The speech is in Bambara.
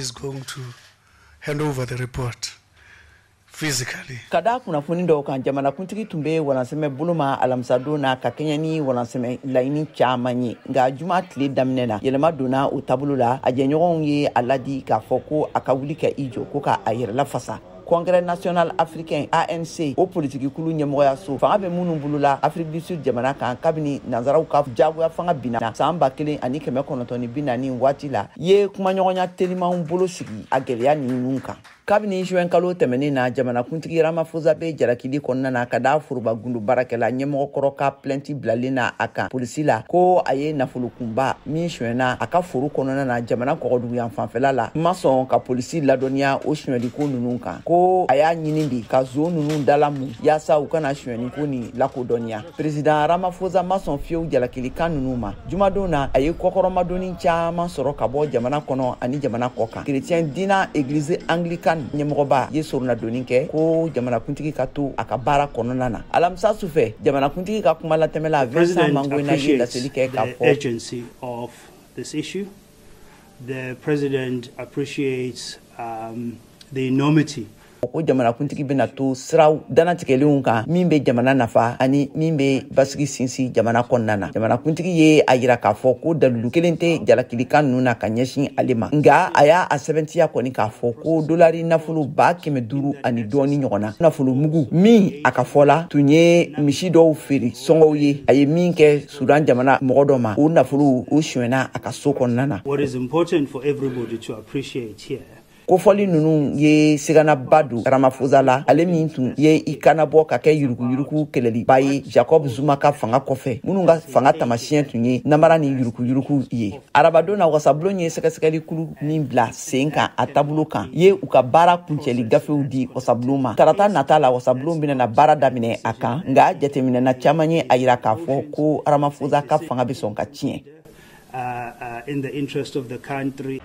is going to hand over the report physically. Kada kunnafoni dɔw kan jamanakuntigi tun bɛ walansɛmɛ boloma alamisadon na ka kɛɲɛ ni walansɛmɛ laɲini caman ye nka juma tile daminɛ na yɛlɛma donna o taabolo la a jɛɲɔgɔnw ye a ladi k'a fɔ ko a ka wuli ka i jɔ ko ka a yɛrɛ lafasa. Congrès national africain ANC o politiki kulu ɲɛmɔgɔya so fanga bɛ minnu bolo la Afiriki du Sud jamana kan kabini nanzaraw ka jagoya fanga binna san 1940 waati la ye kumaɲɔgɔnya telimanw bolo sigi a gɛlɛya ninnu kan. Kabini juin kalo tɛmɛnen na Jamanakuntigi Ramaphosa bɛ jalakili kɔnɔna na ka da foroba gundu baarakɛla ɲɛmɔgɔkɔrɔ ka plainte bilalen na a kan polisi la ko a ye nafolo kunba min suɲɛna a ka foro kɔnɔna na jamana kɔgɔduguyan fanfɛla la ma sɔn ka polisi ladɔnniya o suɲɛliko ninnu kan ko a y'a ɲini de ka zo ninnu dalamu yaasa u kana suɲɛniko ni lakodɔnniya. Président Ramaphosa ma sɔn fiyewu jalakilikan ninnu ma. Jumadon na a ye kɔkɔrɔmadonni caman sɔrɔ ka bɔ jamana kɔnɔ ani jamana kɔ kan. Chrétien dina église anglicane ɲɛmɔgɔba ye sorunadonni kɛ ko jamanakuntigi ka to a ka baara kɔnɔna na. Alamisa sufɛ jamanakuntigi ka kuma latɛmɛla Vincent Mangoina ye laseli kɛ k'a fɔ urgency of this issue. The president appreciates the enormity ko jamanakuntigi bɛna to siraw danatigɛlenw kan min bɛ jamana nafa ani min bɛ basigi sinsin jamana kɔnɔna na. Jamanakuntigi ye a yira k'a fɔ ko dalilu kelen tɛ jalakilikan ninnu na ka ɲɛsin ale ma nka a y'a sɛbɛntiya kɔni k'a fɔ ko dolari nafolo 500 ani dɔɔni ɲɔgɔn na nafolo mugu min a ka fɔ la tun ye misi dɔw feere sɔngɔw ye a ye min kɛ Sudan jamana mɔgɔ dɔ ma o nafolo o suɲɛna a ka so kɔnɔna na. What is important for everybody to appreciate here kofɔli ninnu ye siganaba don Ramaphosa la ale min tun ye I kanabɔ ka kɛ yuruku kɛlɛliba ye Jacob Zuma ka fanga kɔfɛ minnu ka fanga tamasiyɛn tun ye namara ni yuruku ye. Arabadon na wasabulon ye sɛgɛsɛgɛli kulu min bila sen kan a taabolo kan ye u ka baara kuncɛli gafew di wasabulon ma. Tarata nata la wasabulon bɛna baara daminɛ a kan nka jateminɛna caman ye a yira k'a fɔ ko Ramaphosa ka fanga bɛ sɔn ka tiɲɛ. In the interest of the country.